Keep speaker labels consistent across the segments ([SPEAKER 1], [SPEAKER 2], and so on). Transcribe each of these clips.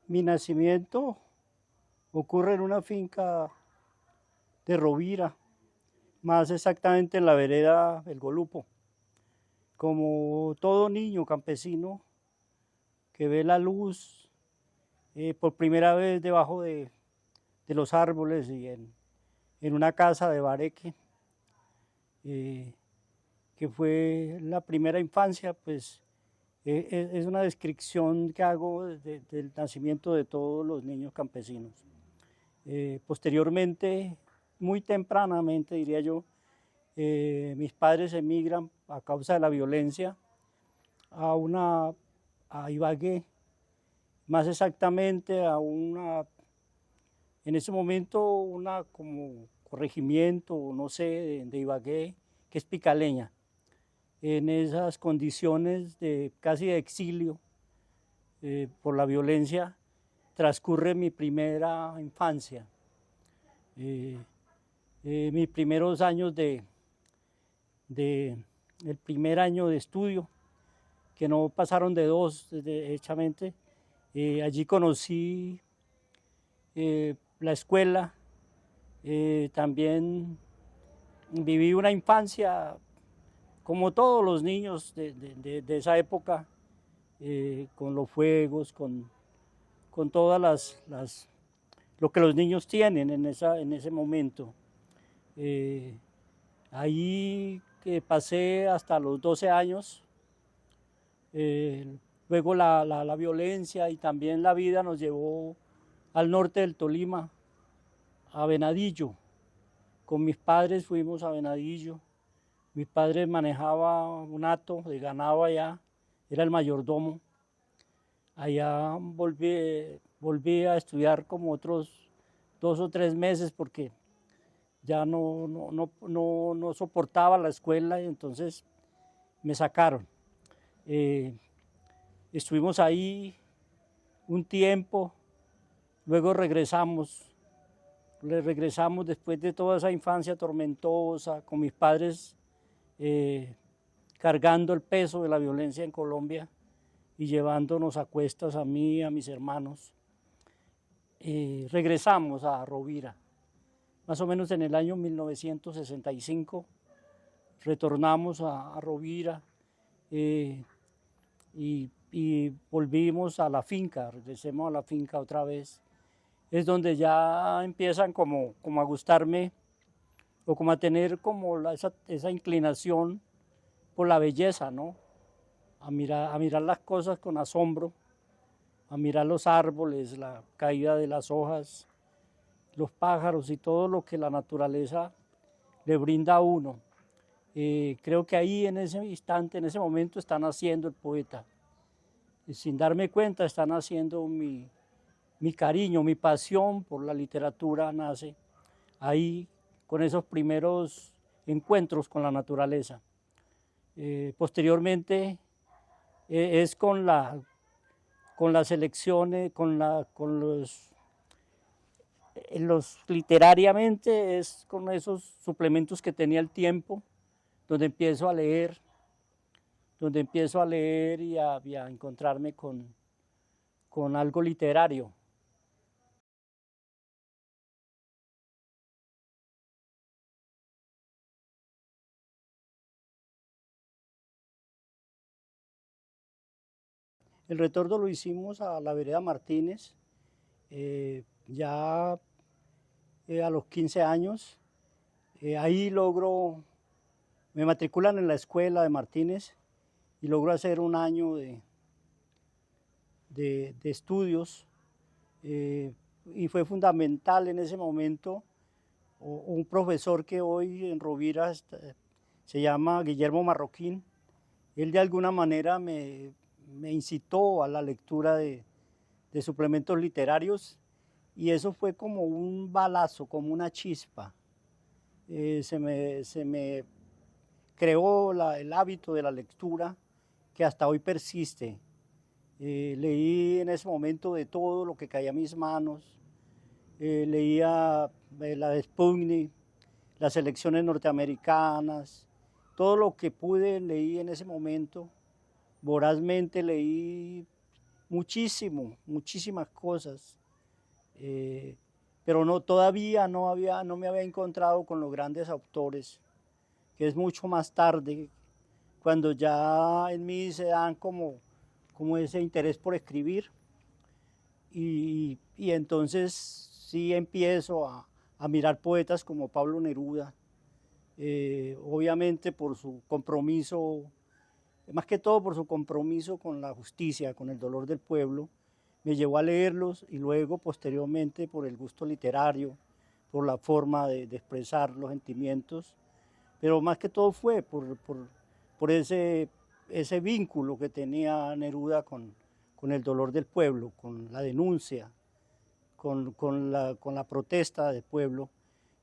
[SPEAKER 1] Mi nacimiento ocurre en una finca de Rovira, más exactamente en la vereda El Golupo. Como todo niño campesino que ve la luz por primera vez debajo de los árboles y en una casa de bareque, que fue la primera infancia, pues es una descripción que hago del nacimiento de todos los niños campesinos. Posteriormente, muy tempranamente diría yo, mis padres emigran a causa de la violencia a Ibagué, más exactamente en ese momento una como corregimiento, no sé, de Ibagué, que es Picaleña. En esas condiciones de casi de exilio por la violencia transcurre mi primera infancia. Mis primeros años el primer año de estudio, que no pasaron de 2, derechamente. Allí conocí la escuela, también viví una infancia como todos los niños de esa época, con los juegos, con todas lo que los niños tienen en ese momento. Ahí pasé hasta los 12 años, luego la violencia y también la vida nos llevó al norte del Tolima, a Venadillo. Con mis padres fuimos a Venadillo. Mi padre manejaba un hato de ganado allá, era el mayordomo. Allá volví a estudiar como otros 2 o 3 meses porque ya no soportaba la escuela y entonces me sacaron. Estuvimos ahí un tiempo, luego regresamos después de toda esa infancia tormentosa, con mis padres cargando el peso de la violencia en Colombia y llevándonos a cuestas a mí y a mis hermanos. Regresamos a Rovira, más o menos en el año 1965, retornamos a Rovira y volvimos a la finca, regresemos a la finca otra vez. Es donde ya empiezan como a gustarme o como a tener como esa inclinación por la belleza, ¿no? A mirar las cosas con asombro, a mirar los árboles, la caída de las hojas, los pájaros y todo lo que la naturaleza le brinda a uno. Creo que ahí en ese instante, en ese momento está naciendo el poeta. Y sin darme cuenta está naciendo mi cariño, mi pasión por la literatura nace ahí con esos primeros encuentros con la naturaleza. Posteriormente es con las elecciones, literariamente es con esos suplementos que tenía el tiempo, donde empiezo a leer y a encontrarme con algo literario. El retorno lo hicimos a la vereda Martínez, ya a los 15 años. Ahí me matriculan en la escuela de Martínez y logro hacer un año de estudios. Y fue fundamental en ese momento un profesor que hoy en Rovira se llama Guillermo Marroquín. Él de alguna manera me incitó a la lectura de suplementos literarios y eso fue como un balazo, como una chispa. Se me creó el hábito de la lectura que hasta hoy persiste. Leí en ese momento de todo lo que caía a mis manos. Leía la de Sputnik, las elecciones norteamericanas, todo lo que pude leí en ese momento. Vorazmente leí muchísimas cosas, pero no, todavía no me había encontrado con los grandes autores, que es mucho más tarde, cuando ya en mí se dan como ese interés por escribir, y entonces sí empiezo a mirar poetas como Pablo Neruda, obviamente por su compromiso, más que todo por su compromiso con la justicia, con el dolor del pueblo, me llevó a leerlos, y luego posteriormente por el gusto literario, por la forma de expresar los sentimientos, pero más que todo fue por ese vínculo que tenía Neruda con el dolor del pueblo, con la denuncia, con la protesta del pueblo.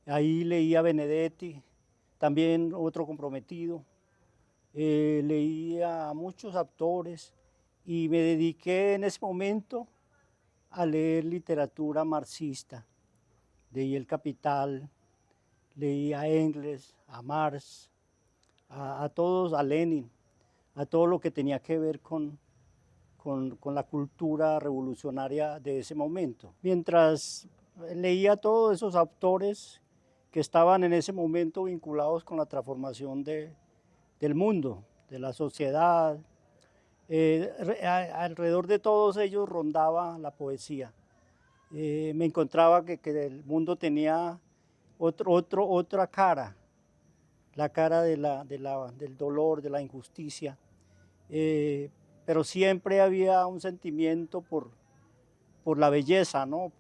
[SPEAKER 1] Ahí leí a Benedetti, también otro comprometido, leí a muchos autores, y me dediqué en ese momento a leer literatura marxista. Leí El Capital, leí a Engels, a Marx, a todos, a Lenin, a todo lo que tenía que ver con la cultura revolucionaria de ese momento. Mientras leía a todos esos autores que estaban en ese momento vinculados con la transformación del mundo, de la sociedad, alrededor de todos ellos rondaba la poesía. Me encontraba que el mundo tenía otra cara, la cara del dolor, de la injusticia, pero siempre había un sentimiento por la belleza, ¿no?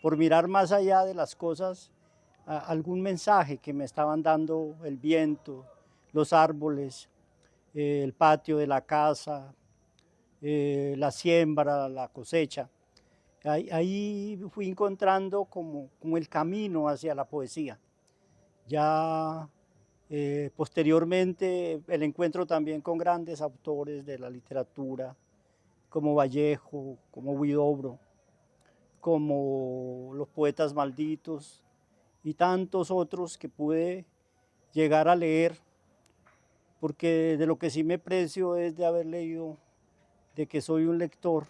[SPEAKER 1] por mirar más allá de las cosas, algún mensaje que me estaban dando el viento, los árboles, el patio de la casa, la siembra, la cosecha. Ahí fui encontrando como el camino hacia la poesía. Ya posteriormente el encuentro también con grandes autores de la literatura, como Vallejo, como Huidobro, como los poetas malditos y tantos otros que pude llegar a leer, porque de lo que sí me precio es de haber leído, de que soy un lector,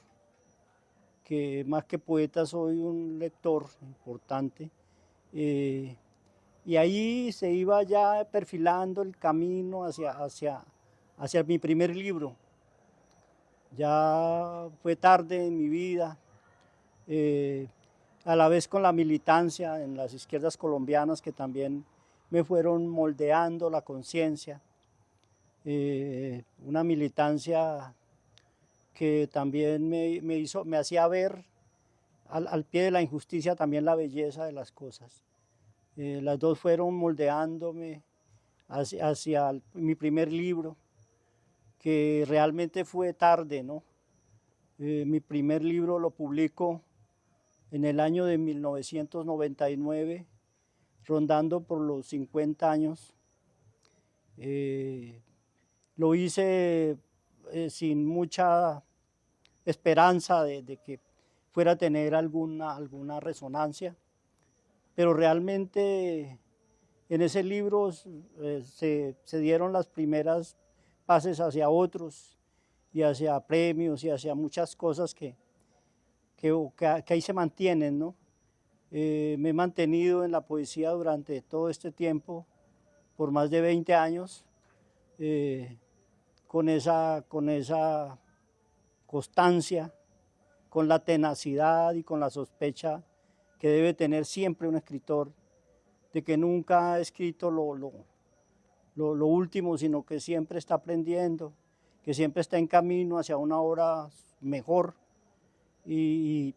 [SPEAKER 1] que más que poeta soy un lector importante, y ahí se iba ya perfilando el camino hacia mi primer libro. Ya fue tarde en mi vida, a la vez con la militancia en las izquierdas colombianas, que también me fueron moldeando la conciencia, una militancia que también me hacía ver al pie de la injusticia también la belleza de las cosas. Las dos fueron moldeándome hacia mi primer libro, que realmente fue tarde, ¿no? Mi primer libro lo publico en el año de 1999, rondando por los 50 años. Lo hice sin mucha esperanza de que fuera a tener alguna resonancia, pero realmente en ese libro se dieron las primeras pases hacia otros y hacia premios y hacia muchas cosas que ahí se mantienen, ¿no? Me he mantenido en la poesía durante todo este tiempo, por más de 20 años, con esa constancia, con la tenacidad y con la sospecha que debe tener siempre un escritor, de que nunca ha escrito lo último, sino que siempre está aprendiendo, que siempre está en camino hacia una obra mejor, y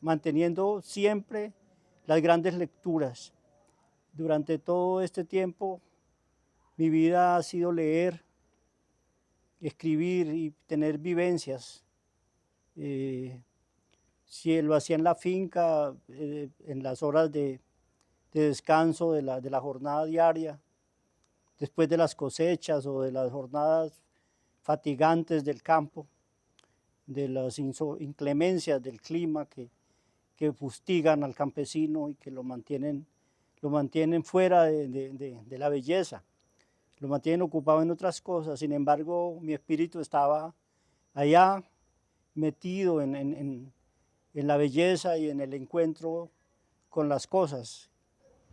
[SPEAKER 1] manteniendo siempre las grandes lecturas. Durante todo este tiempo mi vida ha sido leer, escribir y tener vivencias. Si lo hacía en la finca, en las horas de descanso de la jornada diaria, después de las cosechas o de las jornadas fatigantes del campo, de las inclemencias del clima que fustigan al campesino y que lo mantienen fuera de la belleza, lo mantienen ocupado en otras cosas. Sin embargo, mi espíritu estaba allá metido en la belleza y en el encuentro con las cosas,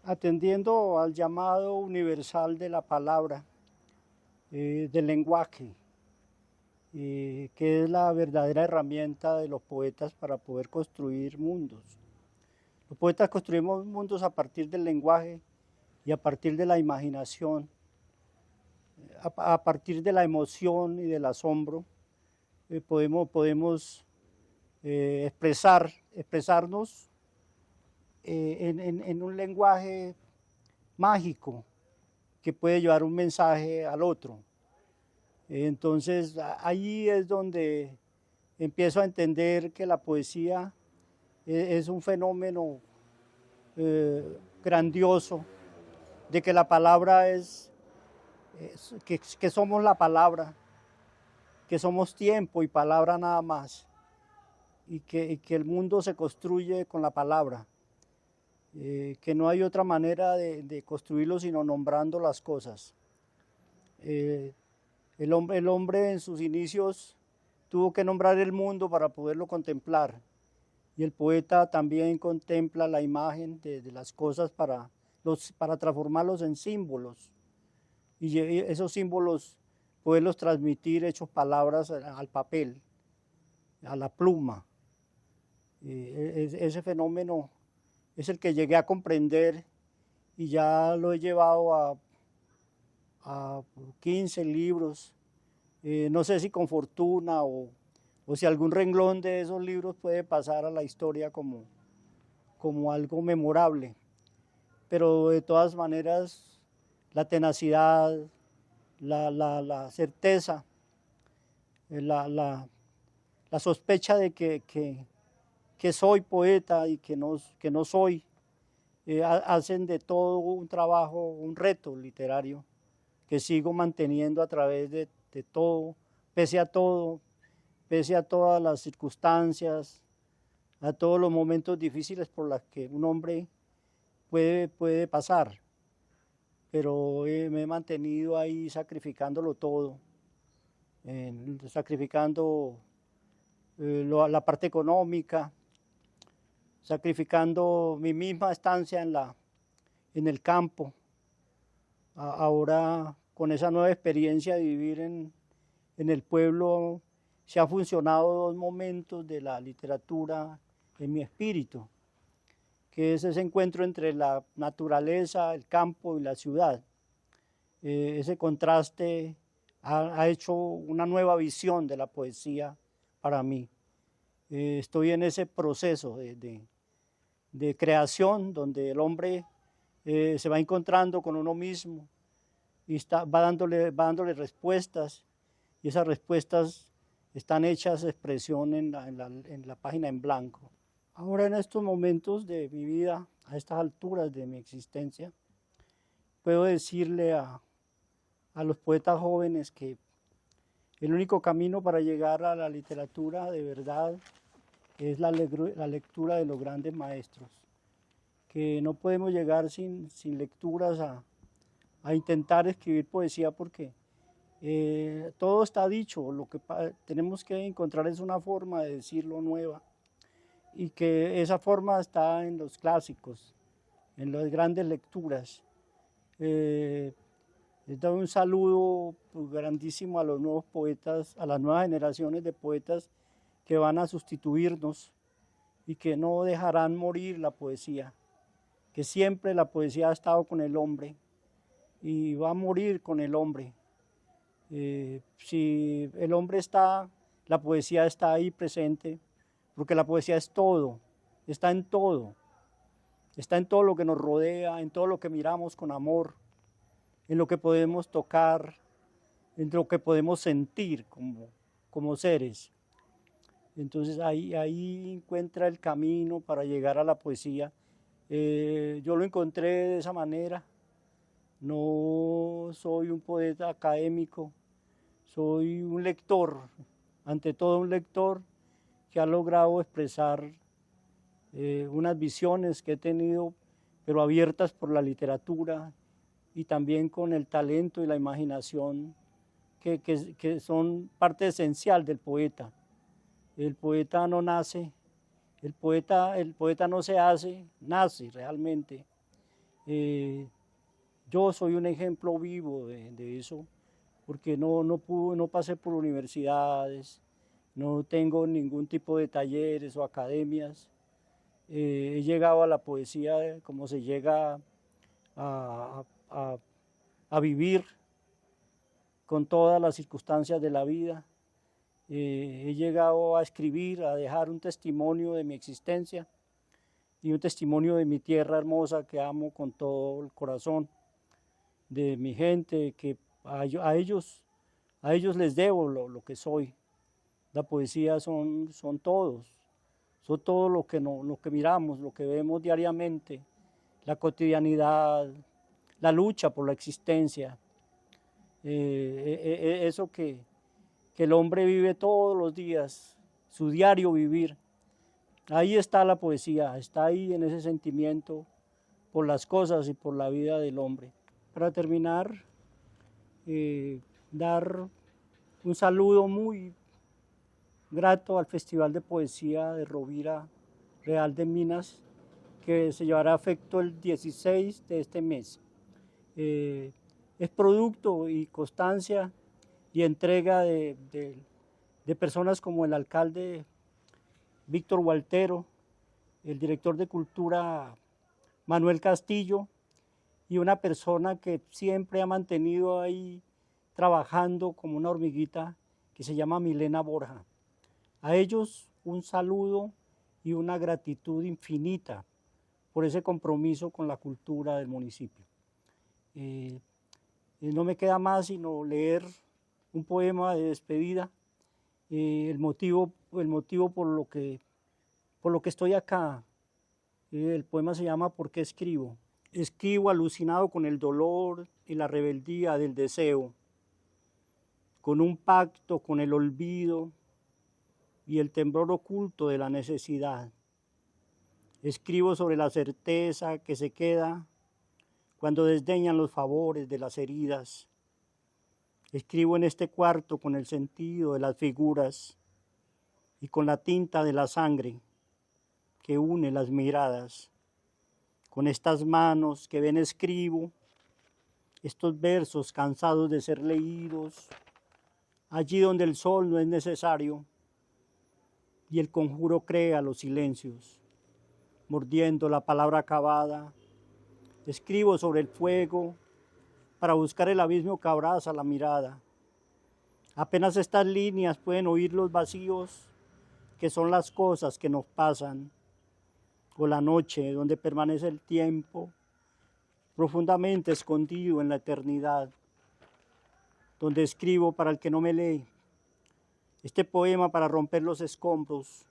[SPEAKER 1] atendiendo al llamado universal de la palabra, del lenguaje, que es la verdadera herramienta de los poetas para poder construir mundos. Los poetas construimos mundos a partir del lenguaje y a partir de la imaginación, a partir de la emoción y del asombro, podemos expresarnos en un lenguaje mágico que puede llevar un mensaje al otro. Entonces ahí es donde empiezo a entender que la poesía es un fenómeno grandioso, de que la palabra que somos la palabra, que somos tiempo y palabra nada más, y que el mundo se construye con la palabra, que no hay otra manera de construirlo sino nombrando las cosas. El hombre en sus inicios tuvo que nombrar el mundo para poderlo contemplar, y el poeta también contempla la imagen de las cosas para transformarlos en símbolos, y esos símbolos poderlos transmitir hechos palabras al papel, a la pluma. Ese fenómeno es el que llegué a comprender y ya lo he llevado a 15 libros, no sé si con fortuna o si algún renglón de esos libros puede pasar a la historia como algo memorable, pero de todas maneras la tenacidad, la certeza, la sospecha de que soy poeta y que no soy, hacen de todo un trabajo, un reto literario que sigo manteniendo a través de todo, pese a todo, pese a todas las circunstancias, a todos los momentos difíciles por los que un hombre puede pasar. Pero me he mantenido ahí sacrificándolo todo, sacrificando la parte económica, sacrificando mi misma estancia en el campo. Ahora, con esa nueva experiencia de vivir en el pueblo, se han funcionado dos momentos de la literatura en mi espíritu, que es ese encuentro entre la naturaleza, el campo y la ciudad. Ese contraste ha hecho una nueva visión de la poesía para mí. Estoy en ese proceso de creación donde el hombre se va encontrando con uno mismo y va dándole respuestas, y esas respuestas están hechas expresión en la página en blanco. Ahora, en estos momentos de mi vida, a estas alturas de mi existencia, puedo decirle a los poetas jóvenes que el único camino para llegar a la literatura de verdad es la lectura de los grandes maestros, que no podemos llegar sin lecturas a intentar escribir poesía, porque todo está dicho. Lo que tenemos que encontrar es una forma de decirlo nueva, y que esa forma está en los clásicos, en las grandes lecturas. Les doy un saludo grandísimo a los nuevos poetas, a las nuevas generaciones de poetas que van a sustituirnos y que no dejarán morir la poesía, que siempre la poesía ha estado con el hombre y va a morir con el hombre. Si el hombre está, la poesía está ahí presente, porque la poesía es todo, está en todo lo que nos rodea, en todo lo que miramos con amor, en lo que podemos tocar, en lo que podemos sentir como seres. Entonces ahí encuentra el camino para llegar a la poesía. Yo lo encontré de esa manera. No soy un poeta académico, soy un lector, ante todo un lector que ha logrado expresar unas visiones que he tenido, pero abiertas por la literatura y también con el talento y la imaginación que son parte esencial del poeta. El poeta no nace, el poeta no se hace, nace realmente. Yo soy un ejemplo vivo de eso, porque no pasé por universidades, no tengo ningún tipo de talleres o academias. He llegado a la poesía como se llega a vivir con todas las circunstancias de la vida. He llegado a escribir, a dejar un testimonio de mi existencia y un testimonio de mi tierra hermosa que amo con todo el corazón, de mi gente, que a ellos les debo lo que soy. La poesía son todo lo que miramos, lo que vemos diariamente, la cotidianidad, la lucha por la existencia, eso que el hombre vive todos los días, su diario vivir. Ahí está la poesía, está ahí en ese sentimiento por las cosas y por la vida del hombre. Para terminar, dar un saludo muy grato al Festival de Poesía de Rovira Real de Minas, que se llevará a efecto el 16 de este mes. Es producto y constancia y entrega de personas como el alcalde Víctor Gualtero, el director de Cultura Manuel Castillo, y una persona que siempre ha mantenido ahí trabajando como una hormiguita, que se llama Milena Borja. A ellos un saludo y una gratitud infinita por ese compromiso con la cultura del municipio. No me queda más sino leer un poema de despedida, el motivo por lo que estoy acá. El poema se llama ¿Por qué escribo? Escribo alucinado con el dolor y la rebeldía del deseo, con un pacto con el olvido y el temblor oculto de la necesidad. Escribo sobre la certeza que se queda cuando desdeñan los favores de las heridas. Escribo en este cuarto con el sentido de las figuras y con la tinta de la sangre que une las miradas. Con estas manos que ven escribo estos versos cansados de ser leídos, allí donde el sol no es necesario y el conjuro crea los silencios. Mordiendo la palabra acabada, escribo sobre el fuego para buscar el abismo que abraza la mirada. Apenas estas líneas pueden oír los vacíos que son las cosas que nos pasan, o la noche donde permanece el tiempo profundamente escondido en la eternidad, donde escribo para el que no me lee este poema para romper los escombros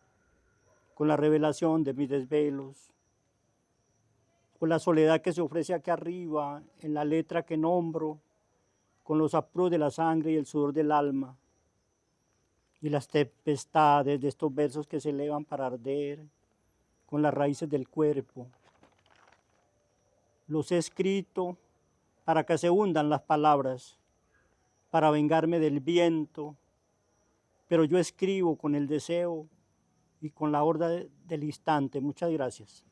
[SPEAKER 1] con la revelación de mis desvelos, con la soledad que se ofrece aquí arriba en la letra que nombro, con los apuros de la sangre y el sudor del alma, y las tempestades de estos versos que se elevan para arder con las raíces del cuerpo. Los he escrito para que se hundan las palabras, para vengarme del viento, pero yo escribo con el deseo y con la horda del instante. Muchas gracias.